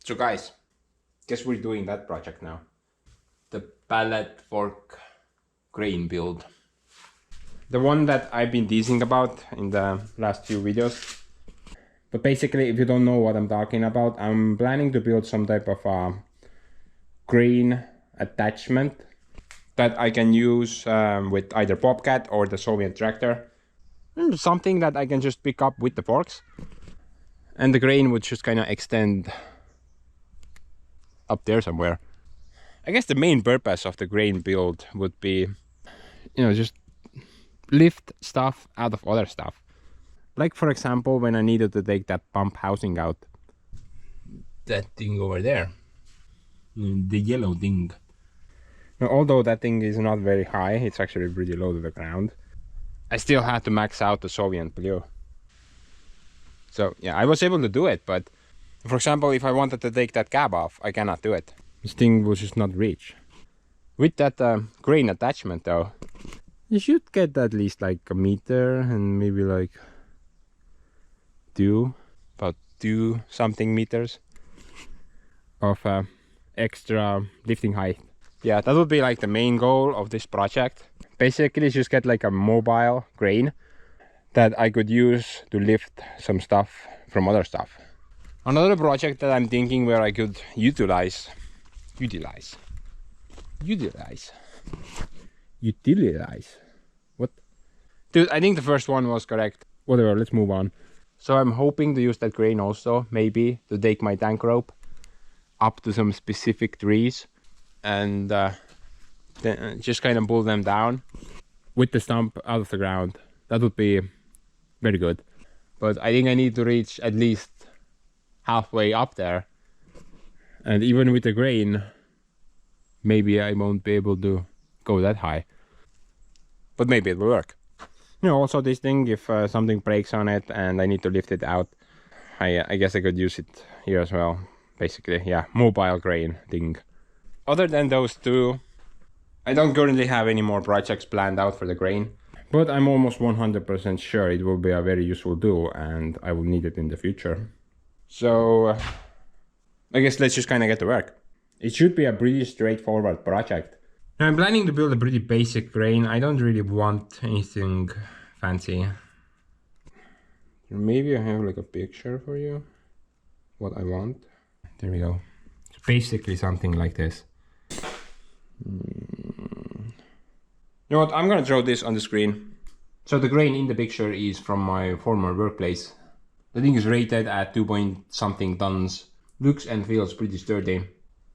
So guys, guess we're doing that project now. The pallet fork crane build. The one that I've been teasing about in the last few videos. But basically, if you don't know what I'm talking about, I'm planning to build some type of crane attachment that I can use with either Bobcat or the Soviet tractor. Something that I can just pick up with the forks. And the crane would just kind of extend up there somewhere. I guess the main purpose of the crane build would be, just lift stuff out of other stuff. Like for example, when I needed to take that pump housing out. That thing over there. The yellow thing. Now, although that thing is not very high, it's actually pretty low to the ground. I still had to max out the Soviet blue. So yeah, I was able to do it, but for example, if I wanted to take that cab off, I cannot do it. This thing will just not reach. With that crane attachment though, you should get at least like a meter and maybe like about two something meters of extra lifting height. Yeah, that would be like the main goal of this project. Basically just get like a mobile crane that I could use to lift some stuff from other stuff. Another project that I'm thinking where I could utilize. What? Dude, I think the first one was correct. Whatever, let's move on. So I'm hoping to use that crane also, maybe, to take my tank rope up to some specific trees and then just kind of pull them down with the stump out of the ground. That would be very good. But I think I need to reach at least halfway up there. And even with the crane, maybe I won't be able to go that high. But maybe it will work. Also this thing, if something breaks on it and I need to lift it out, I guess I could use it here as well. Basically, yeah, mobile crane thing. Other than those two, I don't currently have any more projects planned out for the crane. But I'm almost 100% sure it will be a very useful tool and I will need it in the future. So, I guess let's just kind of get to work. It should be a pretty straightforward project. Now, I'm planning to build a pretty basic crane. I don't really want anything fancy. Maybe I have like a picture for you. What I want. There we go. It's basically something like this. You know what? I'm gonna throw this on the screen. So the crane in the picture is from my former workplace. The thing is rated at 2-point-something tons. Looks and feels pretty sturdy.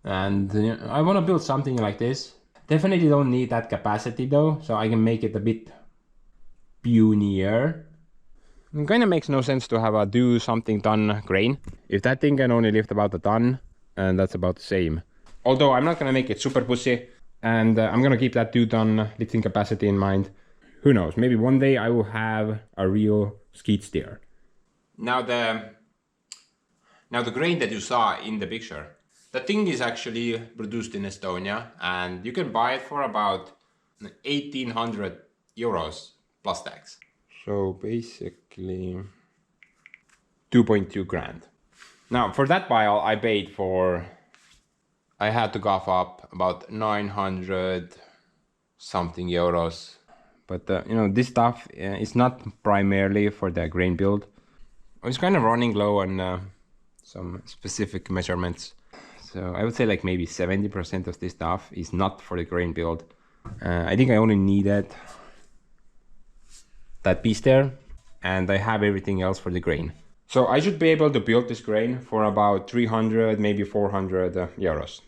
And I want to build something like this. Definitely don't need that capacity though, so I can make it a bit punier. It kind of makes no sense to have a do-something ton crane. If that thing can only lift about a ton, and that's about the same. Although I'm not gonna make it super pussy, and I'm gonna keep that 2-ton lifting capacity in mind. Who knows, maybe one day I will have a real skid steer. Now the crane that you saw in the picture, the thing is actually produced in Estonia and you can buy it for about 1,800 euros plus tax. So basically 2.2 grand. Now for that pile I paid I had to cough up about 900 something euros. But this stuff is not primarily for the crane build. I was kind of running low on some specific measurements. So I would say like maybe 70% of this stuff is not for the crane build. I think I only needed that piece there and I have everything else for the crane. So I should be able to build this crane for about 300, maybe 400 euros.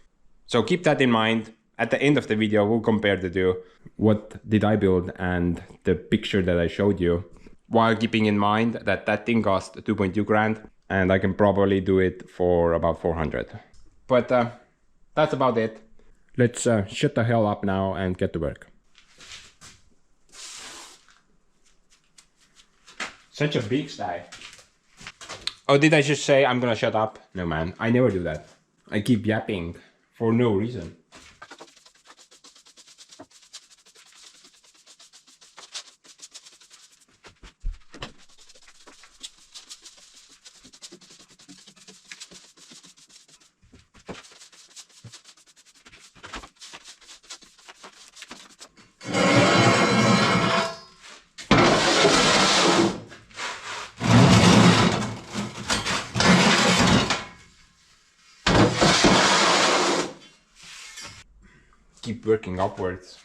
So keep that in mind. At the end of the video, we'll compare the two. What did I build and the picture that I showed you, while keeping in mind that that thing cost 2.2 grand and I can probably do it for about 400. But that's about it. Let's shut the hell up now and get to work. Such a big style. Oh, did I just say I'm gonna shut up? No man, I never do that. I keep yapping for no reason. keep working upwards.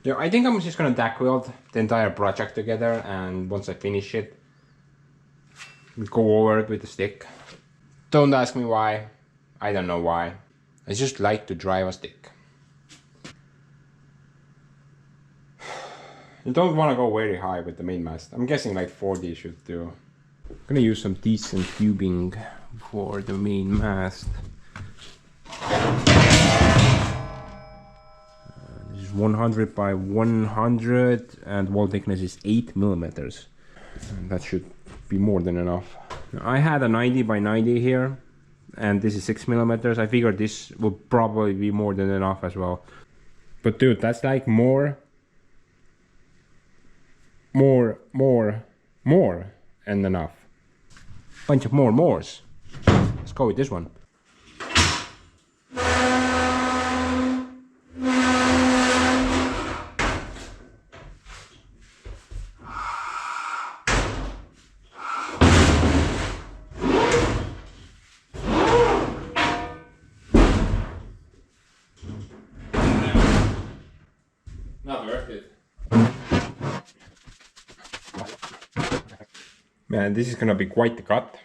Yeah, I think I'm just gonna tack weld the entire project together, and once I finish it, go over it with the stick. Don't ask me why. I don't know why. I just like to drive a stick. You don't want to go very high with the main mast. I'm guessing like 40 should do. I'm gonna use some decent tubing for the main mast. This is 100 by 100 and wall thickness is 8 millimeters. And that should be more than enough. I had a 90 by 90 here, and this is 6 millimeters. I figured this would probably be more than enough as well. But dude, that's like more and enough. Bunch of mores. Let's go with this one. Not worth it. Man, this is gonna be quite the cut.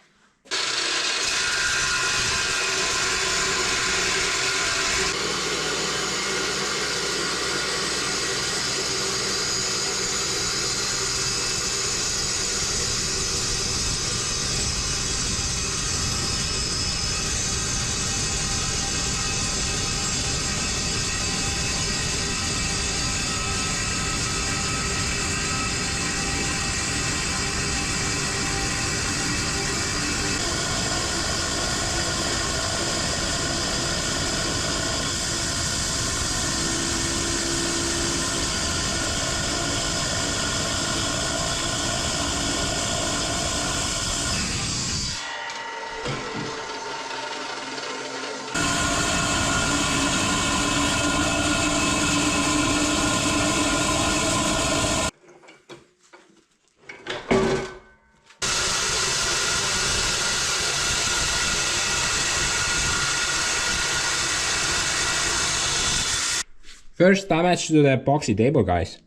First damage to the epoxy table, guys.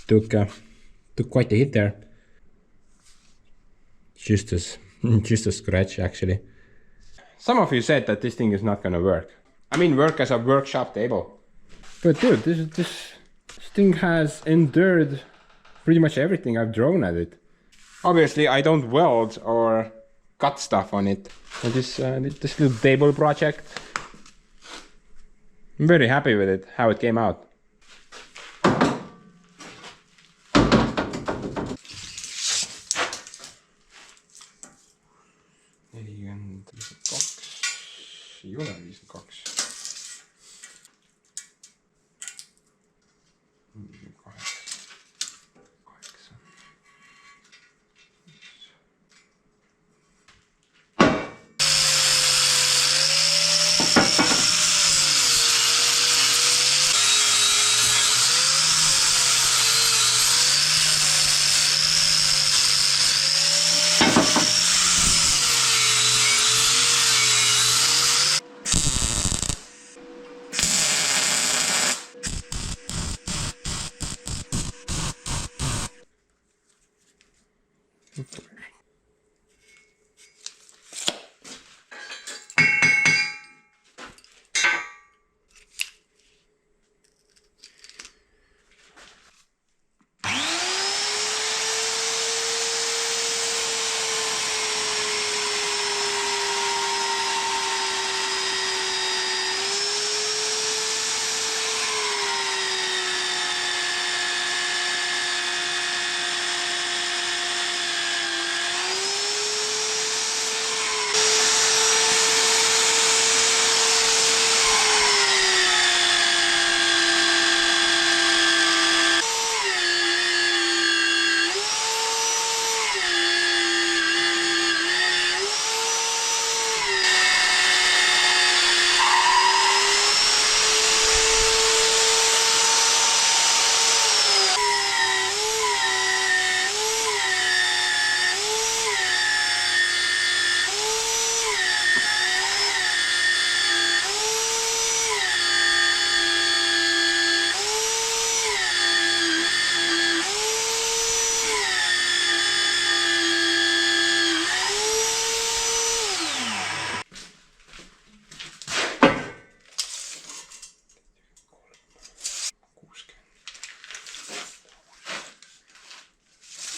Took quite a hit there. Just a scratch, actually. Some of you said that this thing is not gonna work. I mean, work as a workshop table. But dude, this thing has endured pretty much everything I've thrown at it. Obviously, I don't weld or cut stuff on it. And this little table project, I'm very happy with it, how it came out. Ei ole 52. 8.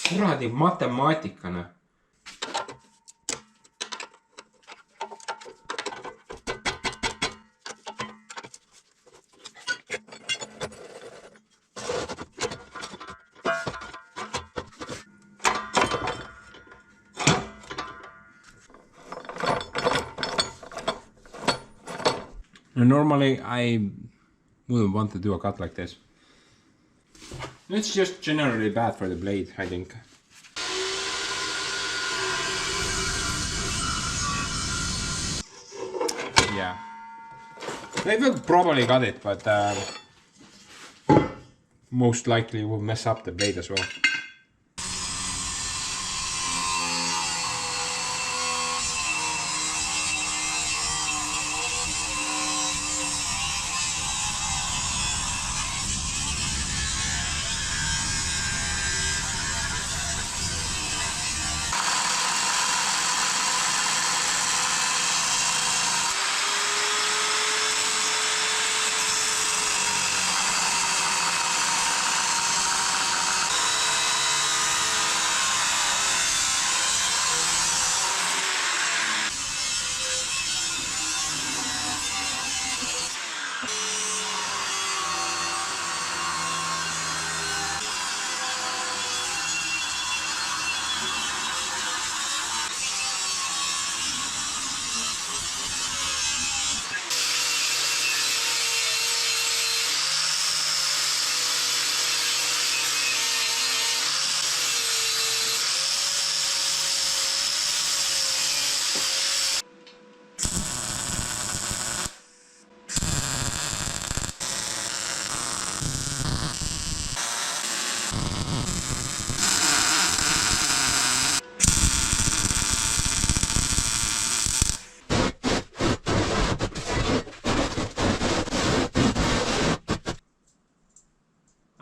Kuradi matemaatikana. Normally I wouldn't want to do a cut like this. It's just generally bad for the blade, I think. Yeah. I will probably cut it, but most likely will mess up the blade as well.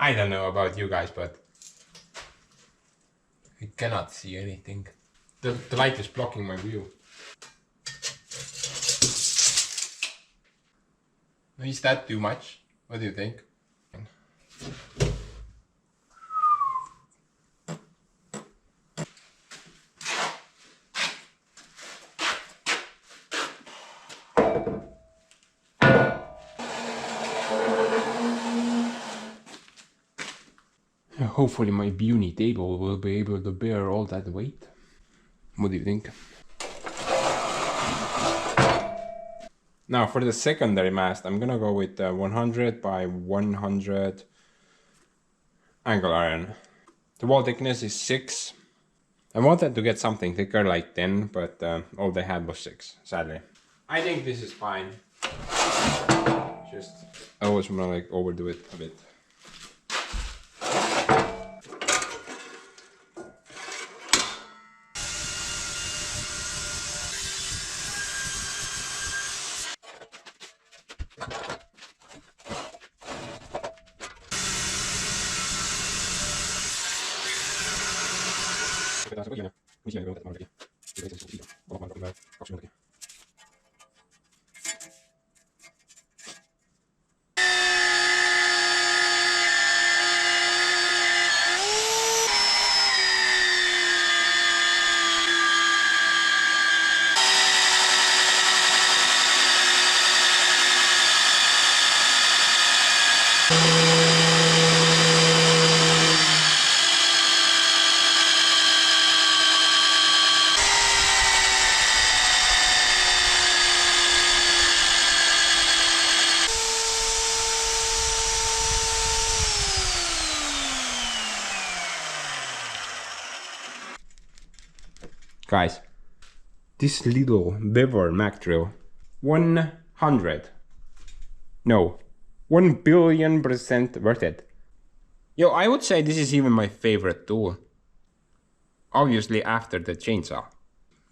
I don't know about you guys, but I cannot see anything. The light is blocking my view. Is that too much? What do you think? Hopefully my puny table will be able to bear all that weight. What do you think? Now for the secondary mast, I'm gonna go with 100 by 100 angle iron. The wall thickness is 6. I wanted to get something thicker like 10, but all they had was 6, sadly. I think this is fine. Just, I always wanna like overdo it a bit. Guys, this little Vevor Mag drill, 100, no, 1,000,000,000% worth it. Yo, I would say this is even my favorite tool. Obviously after the chainsaw.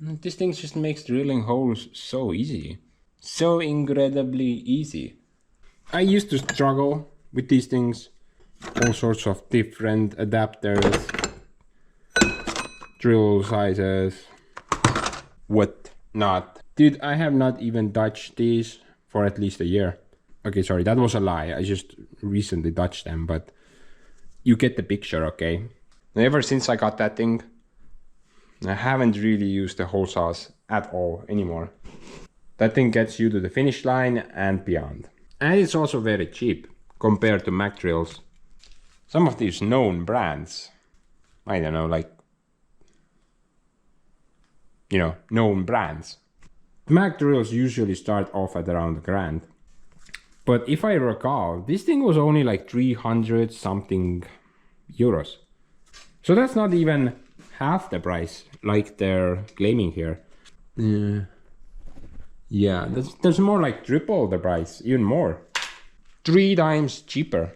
This thing just makes drilling holes so easy. So incredibly easy. I used to struggle with these things. All sorts of different adapters. Drill sizes, what not. Dude, I have not even touched these for at least a year. Okay, sorry, that was a lie. I just recently touched them, but you get the picture, okay? Ever since I got that thing, I haven't really used the hole saws at all anymore. That thing gets you to the finish line and beyond. And it's also very cheap compared to Mag drills. Some of these known brands, I don't know, like, you know, known brands. Mag drills usually start off at around $1,000. But if I recall, this thing was only like 300 something euros. So that's not even half the price like they're claiming here. Yeah, that's more like triple the price, even more. 3 times cheaper.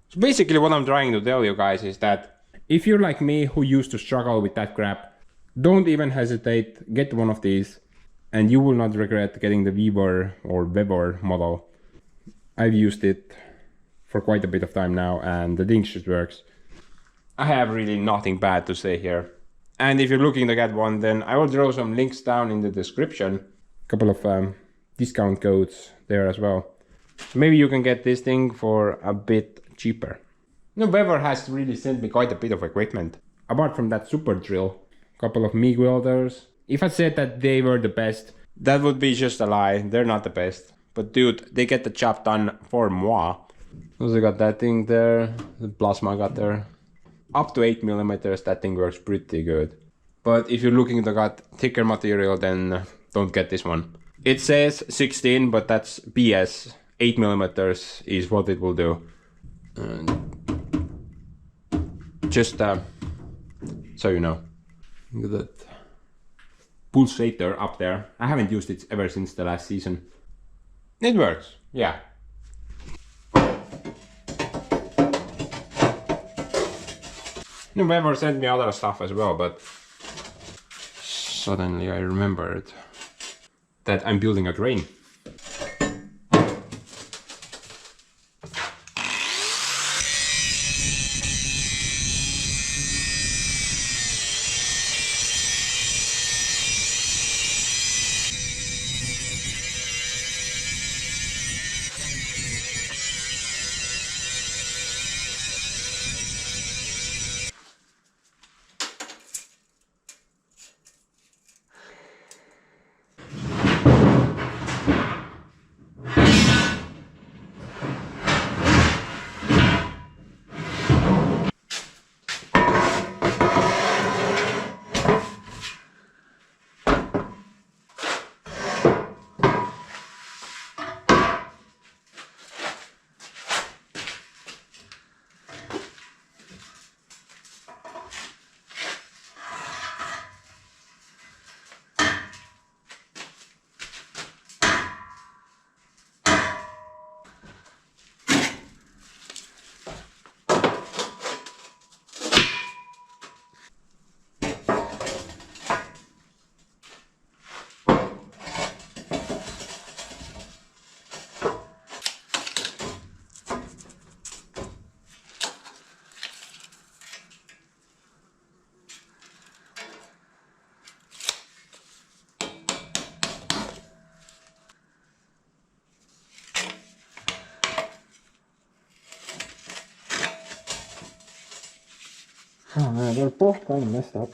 So basically what I'm trying to tell you guys is that if you're like me who used to struggle with that crap, don't even hesitate, get one of these and you will not regret getting the Vevor or Vevor model. I've used it for quite a bit of time now and the thing just works. I have really nothing bad to say here. And if you're looking to get one, then I will throw some links down in the description. A couple of discount codes there as well. Maybe you can get this thing for a bit cheaper. You know, Vevor has really sent me quite a bit of equipment. Apart from that super drill. Couple of MIG welders. If I said that they were the best, that would be just a lie. They're not the best. But dude, they get the job done for moi. Also got that thing there. The plasma got there. Up to 8mm, that thing works pretty good. But if you're looking to get thicker material, then don't get this one. It says 16, but that's BS. 8mm is what it will do. Just so you know. Look at that pulsator up there. I haven't used it ever since the last season. It works, yeah. Vevor sent me other stuff as well, but suddenly I remembered that I'm building a crane. Oh man, they're both kind of messed up.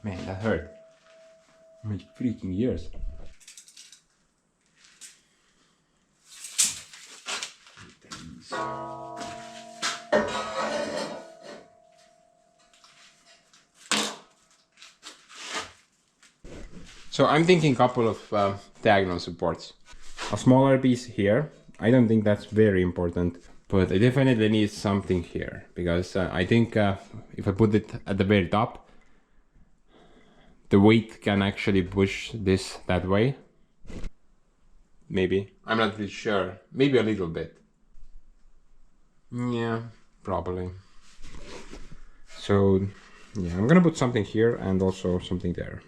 Man, that hurt. My freaking ears. So I'm thinking couple of diagonal supports. A smaller piece here. I don't think that's very important, but I definitely need something here because I think if I put it at the very top, the weight can actually push this that way. Maybe. I'm not really sure. Maybe a little bit. Yeah, probably. So yeah, I'm gonna put something here and also something there.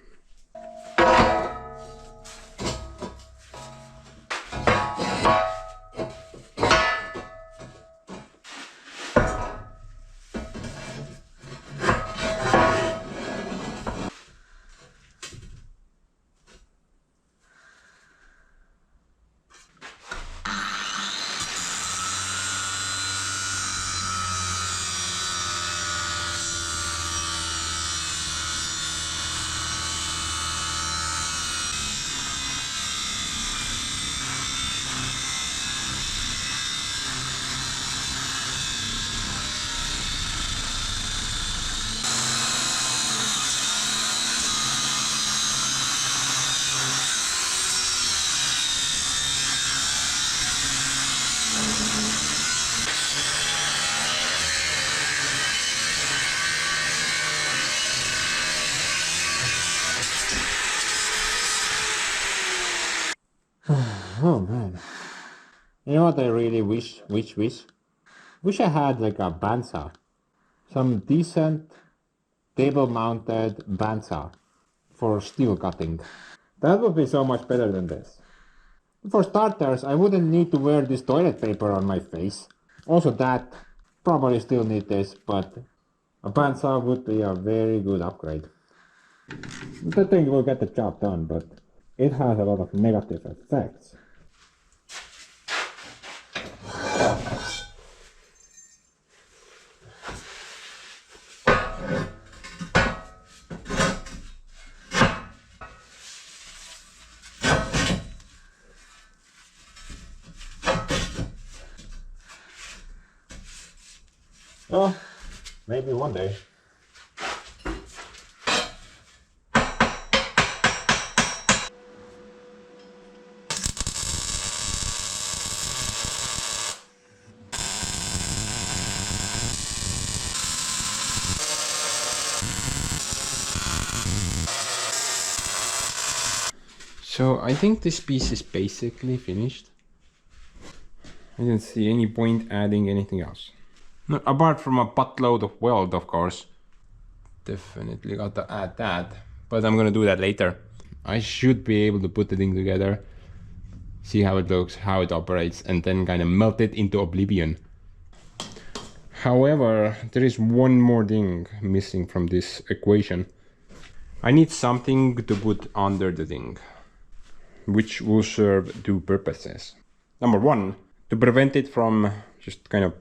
Oh man. You know what I really wish I had like a bandsaw. Some decent table mounted bandsaw for steel cutting. That would be so much better than this. For starters, I wouldn't need to wear this toilet paper on my face. Also that, probably still need this, but a bandsaw would be a very good upgrade. The thing will get the job done, but it has a lot of negative effects. Well, maybe one day. So I think this piece is basically finished. I didn't see any point adding anything else. Not apart from a buttload of weld, of course. Definitely got to add that, but I'm gonna do that later. I should be able to put the thing together, see how it looks, how it operates, and then kind of melt it into oblivion. However, there is one more thing missing from this equation. I need something to put under the thing, which will serve two purposes. Number one, to prevent it from just kind of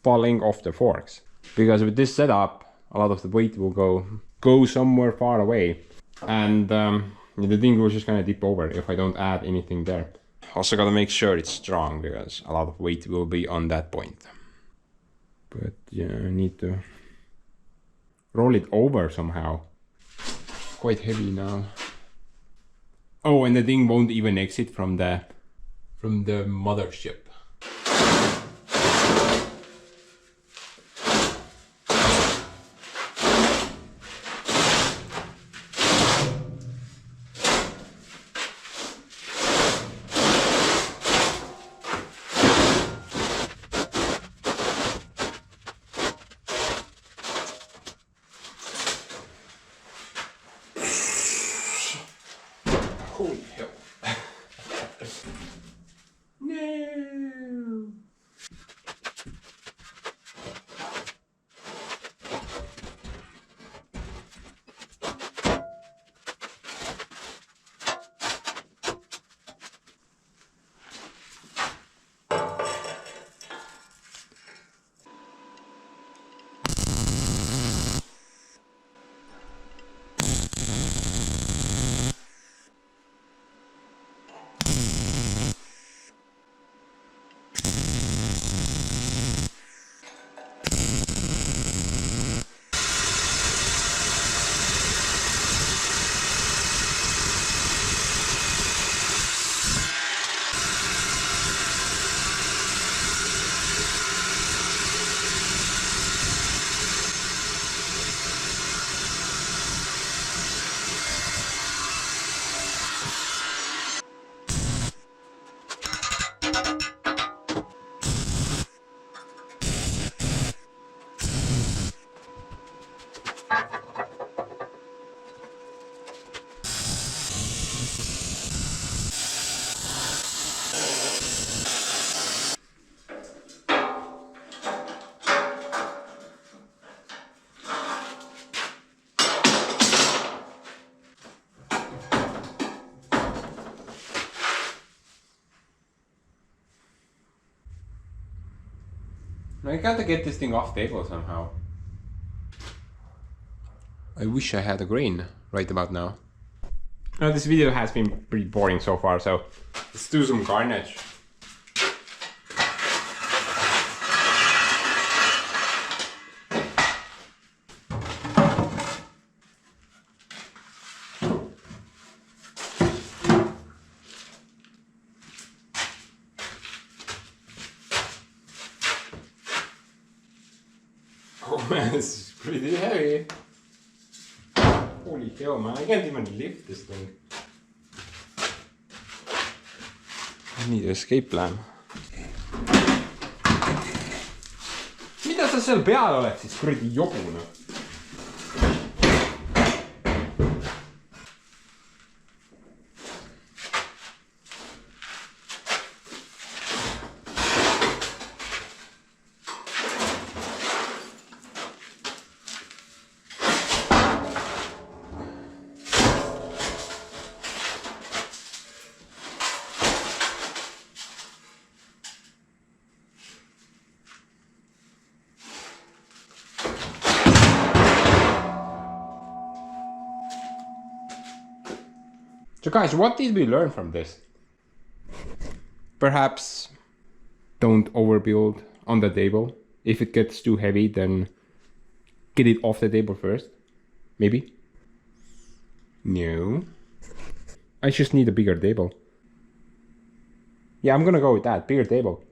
falling off the forks. Because with this setup, a lot of the weight will go somewhere far away. And the thing will just kind of dip over if I don't add anything there. Also gotta make sure it's strong because a lot of weight will be on that point. But yeah, I need to roll it over somehow. Quite heavy now. Oh, and the thing won't even exit from the mothership. Holy hell. No. I gotta get this thing off the table somehow. I wish I had a grain right about now. Now this video has been pretty boring so far, so let's do some carnage. Oh man, this is pretty heavy. Holy hell, man, I can't even lift this thing. I need an escape plan. Mida sa seal peal oled siis, kuradi jobune? So guys, what did we learn from this? Perhaps don't overbuild on the table. If it gets too heavy, then get it off the table first. Maybe? No. I just need a bigger table. Yeah, I'm gonna go with that, bigger table.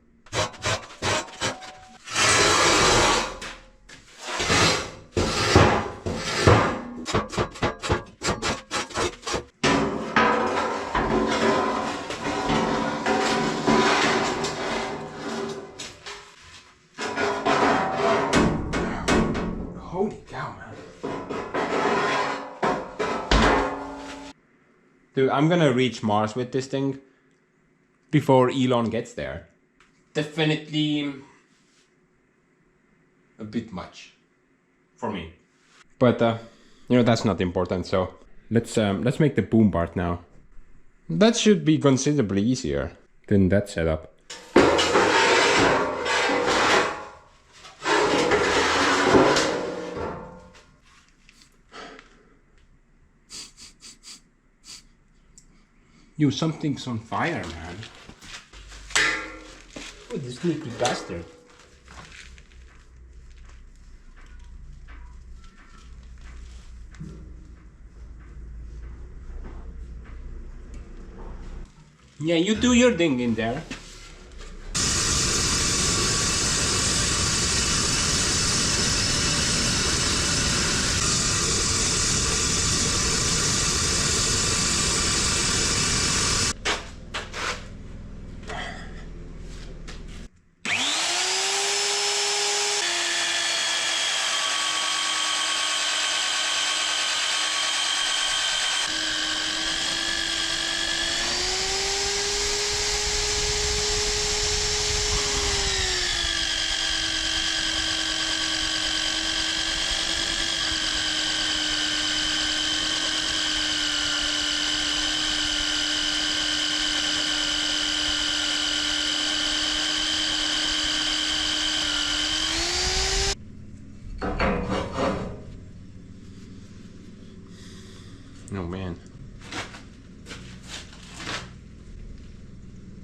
Holy cow, man. Dude, I'm gonna reach Mars with this thing before Elon gets there. Definitely a bit much for me. But You know, that's not important, so let's make the boom part now. That should be considerably easier than that setup. You, something's on fire, man. Oh, this sneaky bastard. Yeah, you do your thing in there. Oh man.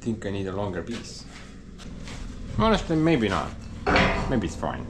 I think I need a longer piece. Honestly, maybe not. Maybe it's fine.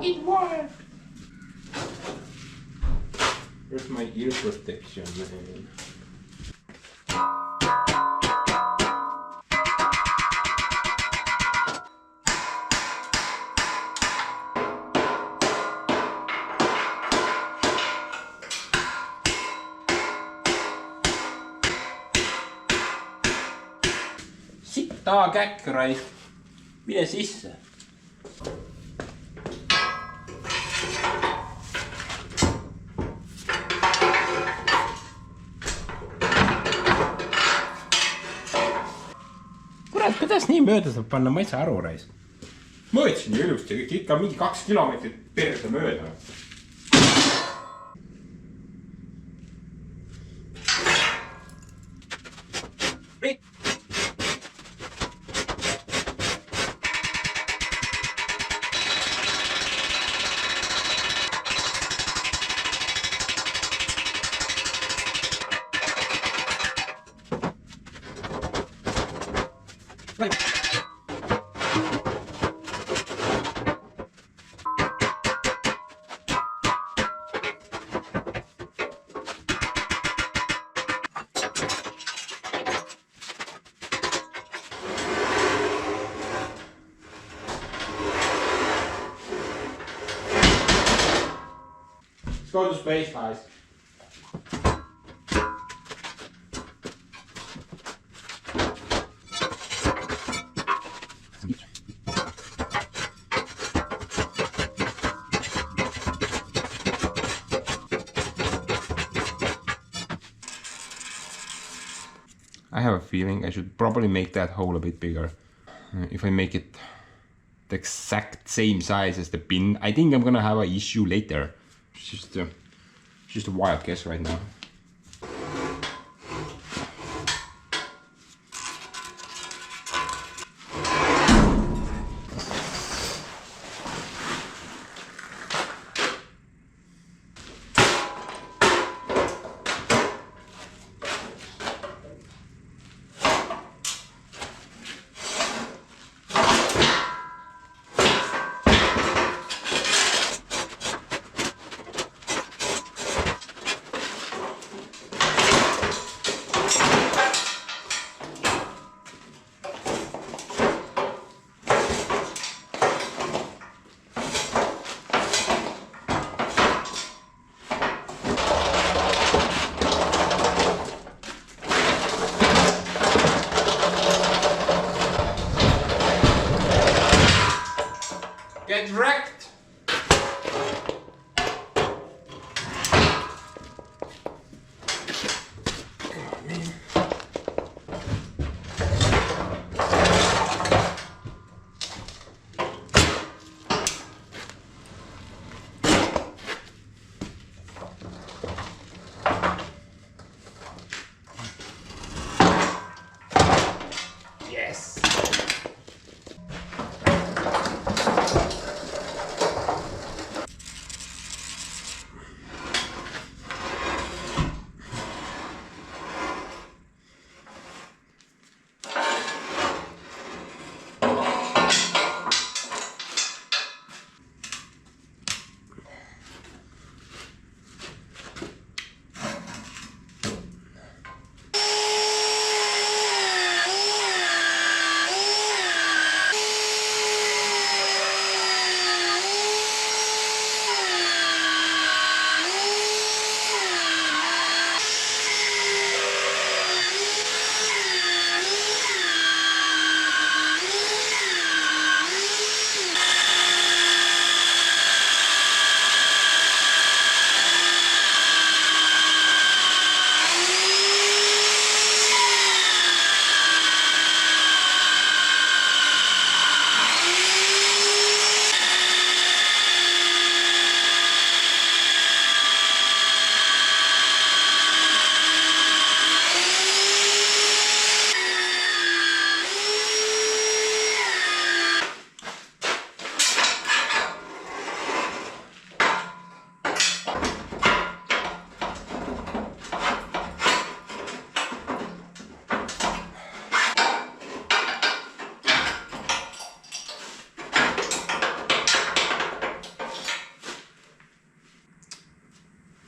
It worked! Where's my ear protection, man? Sittaa käkkäräistä. Mine sisään. Kurat, kuidas nii mööda saab panna, ma ei saa aru, rais. Mõõtsin ju ilusti, ikka mingi 2 kilomeetrit perse mööda. Let's go to space, guys. I have a feeling I should probably make that hole a bit bigger. If I make it the exact same size as the pin, I think I'm gonna have an issue later. It's just a wild guess right now.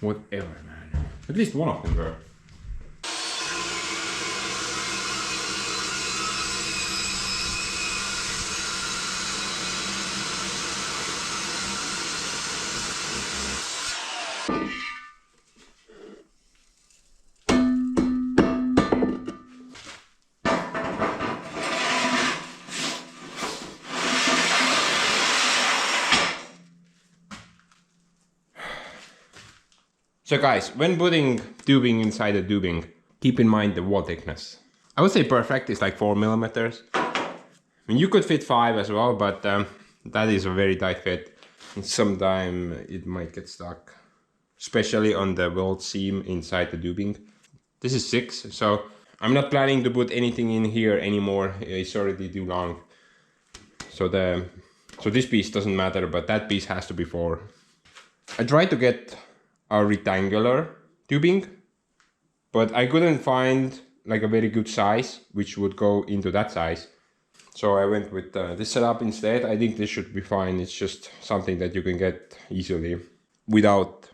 Whatever, man. At least one of them were. So guys, when putting tubing inside the tubing, keep in mind the wall thickness. I would say perfect is like 4 millimeters. I mean, you could fit 5 as well, but that is a very tight fit. And sometimes it might get stuck, especially on the weld seam inside the tubing. This is 6, so I'm not planning to put anything in here anymore. It's already too long. So this piece doesn't matter, but that piece has to be 4. I tried to get a rectangular tubing, but I couldn't find like a very good size which would go into that size. So I went with this setup instead. I think this should be fine. It's just something that you can get easily without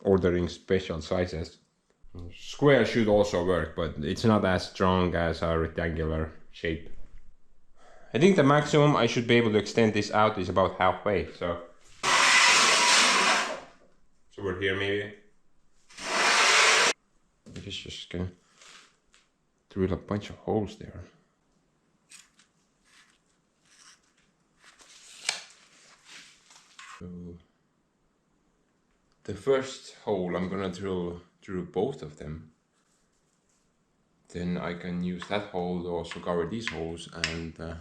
ordering special sizes. Square should also work, but it's not as strong as a rectangular shape. I think the maximum I should be able to extend this out is about halfway, so we're here maybe. It's just gonna drill a bunch of holes there. So the first hole I'm gonna drill through both of them. Then I can use that hole to also cover these holes and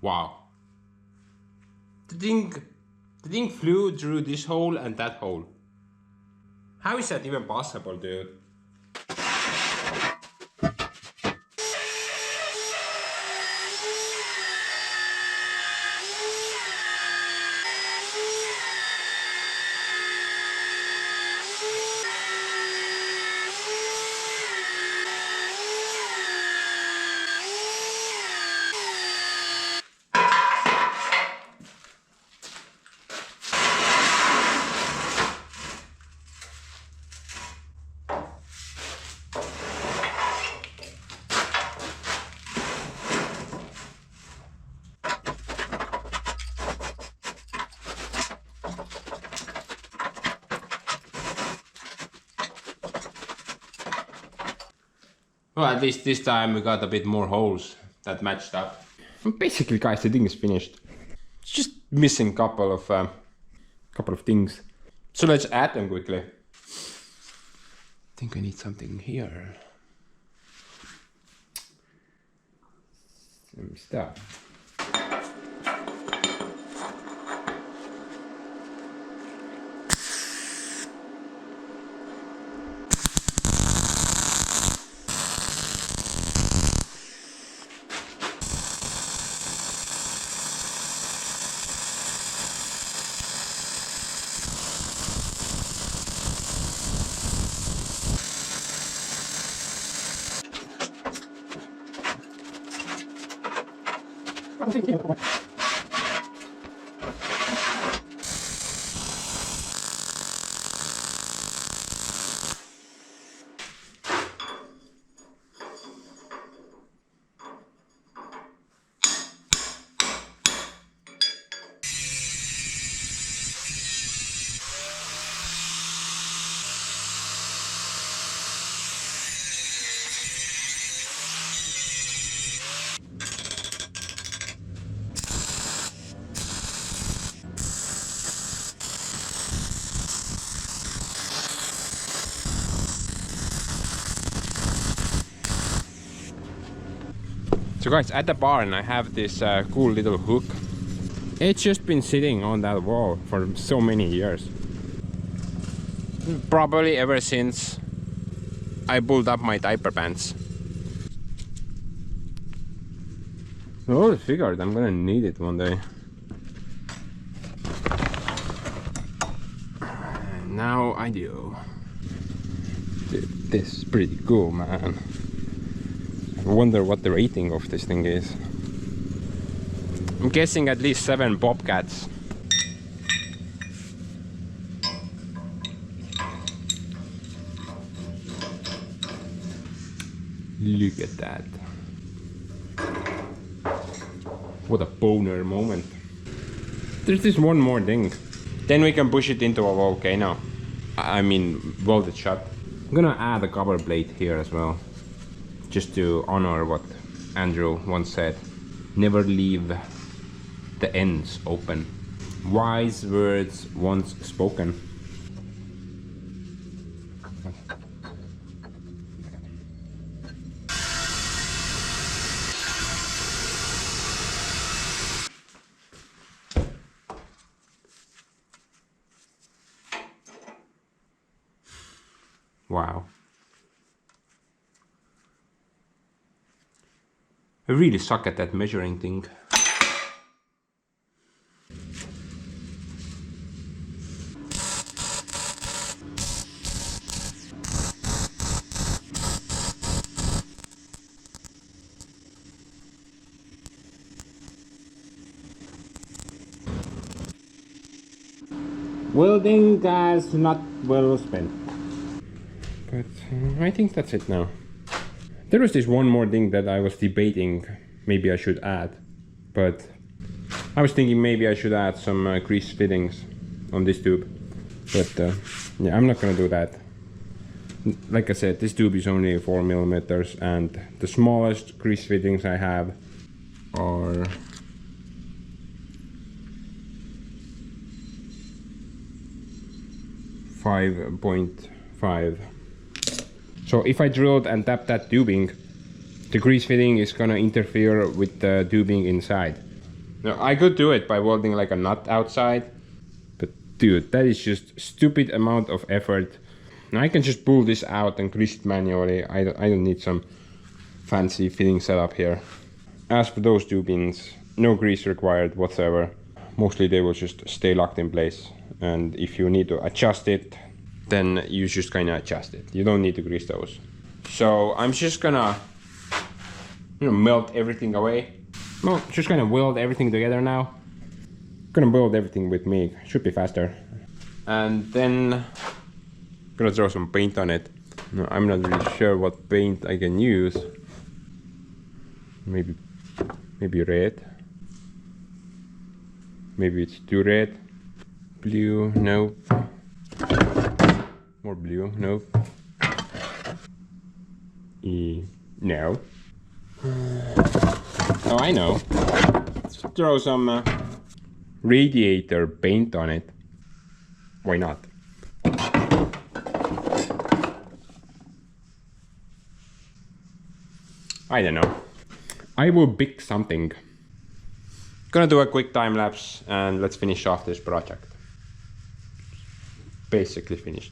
wow. The thing flew through this hole and that hole. How is that even possible, dude? Well, at least this time we got a bit more holes that matched up. Basically, guys, the thing is finished. It's just missing couple of things. So let's add them quickly. I think I need something here. Some stuff. So guys, at the barn I have this cool little hook. It's just been sitting on that wall for so many years. Probably ever since I pulled up my diaper pants. I always figured I'm gonna need it one day. And now I do. Dude, this is pretty cool, man. I wonder what the rating of this thing is. I'm guessing at least 7 bobcats. Look at that. What a boner moment. There's this one more thing. Then we can push it into a volcano. I mean, weld it shut. I'm gonna add a cover plate here as well. Just to honor what Andrew once said. Never leave the ends open. Wise words once spoken. Wow. I really suck at that measuring thing. Welding gas not well spent. But I think that's it now. There was this one more thing that I was debating maybe I should add. But I was thinking maybe I should add some grease fittings on this tube. But yeah, I'm not gonna do that. Like I said, this tube is only 4 millimeters, and the smallest grease fittings I have are 5.5. So if I drilled and tapped that tubing, the grease fitting is gonna interfere with the tubing inside. Now, I could do it by welding like a nut outside, but dude, that is just stupid amount of effort. Now I can just pull this out and grease it manually. I don't need some fancy fitting setup here. As for those tubings, no grease required whatsoever. Mostly they will just stay locked in place, and if you need to adjust it, then you just kind of adjust it. You don't need to grease those. So I'm just gonna, melt everything away. Well, just gonna weld everything together now. Gonna weld everything with MIG, should be faster. And then gonna throw some paint on it. No, I'm not really sure what paint I can use. Maybe red. Maybe it's too red. Blue, no. More blue, no. No. Oh, I know. Let's throw some radiator paint on it. Why not? I don't know. I will pick something. Gonna do a quick time lapse and let's finish off this project. Basically finished.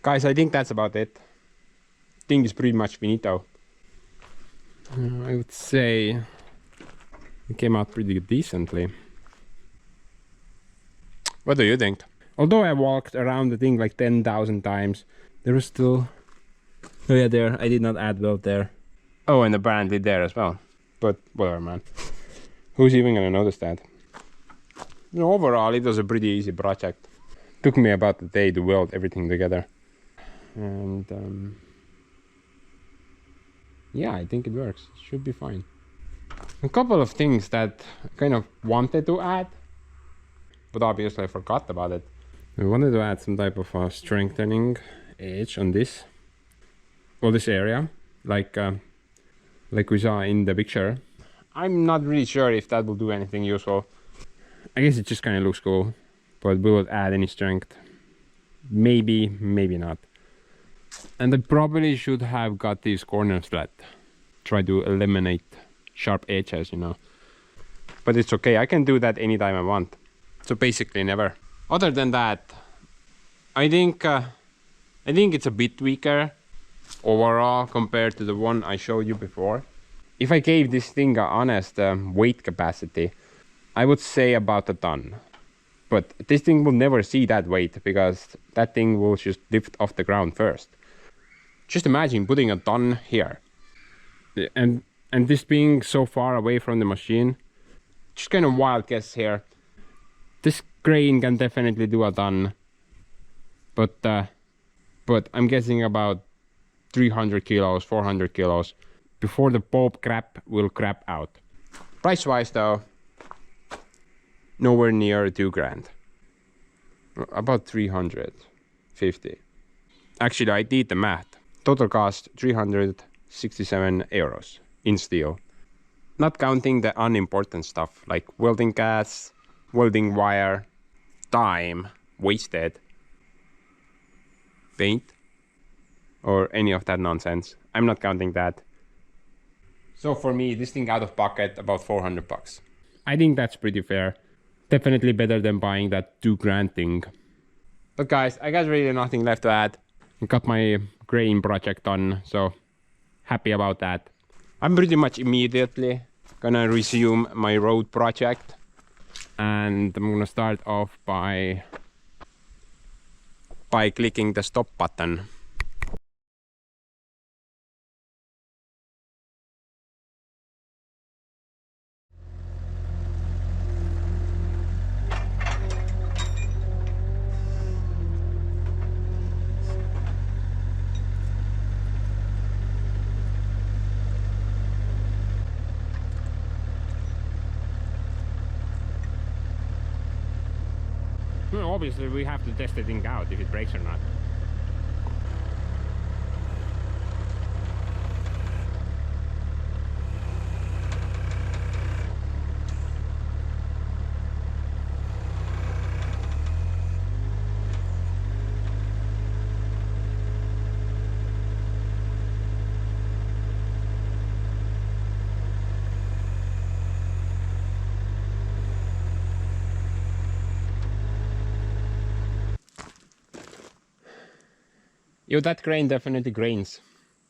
Guys, I think that's about it. Thing is pretty much finito. I would say it came out pretty decently. What do you think? Although I walked around the thing like 10,000 times, there was still... Oh yeah, there. I did not add weld there. Oh, and apparently there as well. But whatever, man. Who's even gonna notice that? You know, overall, it was a pretty easy project. Took me about a day to weld everything together. And yeah, I think it works. It should be fine. A couple of things that I kind of wanted to add, but obviously I forgot about it. I wanted to add some type of strengthening edge on this. Well, this area, like we saw in the picture. I'm not really sure if that will do anything useful. I guess it just kind of looks cool, but will it add any strength? Maybe, maybe not. And I probably should have got these corners flat. Try to eliminate sharp edges, you know. But it's okay, I can do that anytime I want. So basically never. Other than that, I think it's a bit weaker overall compared to the one I showed you before. If I gave this thing an honest weight capacity, I would say about a ton. But this thing will never see that weight because that thing will just lift off the ground first. Just imagine putting a ton here. And this being so far away from the machine, just kind of wild guess here. This crane can definitely do a ton. But I'm guessing about 300 kilos, 400 kilos before the bulb crap will crap out. Price wise though, nowhere near 2 grand. About 350. Actually, I did the math. Total cost 367 euros in steel. Not counting the unimportant stuff like welding gas, welding wire, time wasted, paint, or any of that nonsense. I'm not counting that. So for me, this thing out of pocket, about 400 bucks. I think that's pretty fair. Definitely better than buying that 2 grand thing. But guys, I got really nothing left to add. I got my crane project done, so happy about that. I'm pretty much immediately gonna resume my road project. And I'm gonna start off by clicking the stop button. Well, obviously we have to test the thing out if it breaks or not. Yo, that crane definitely grains.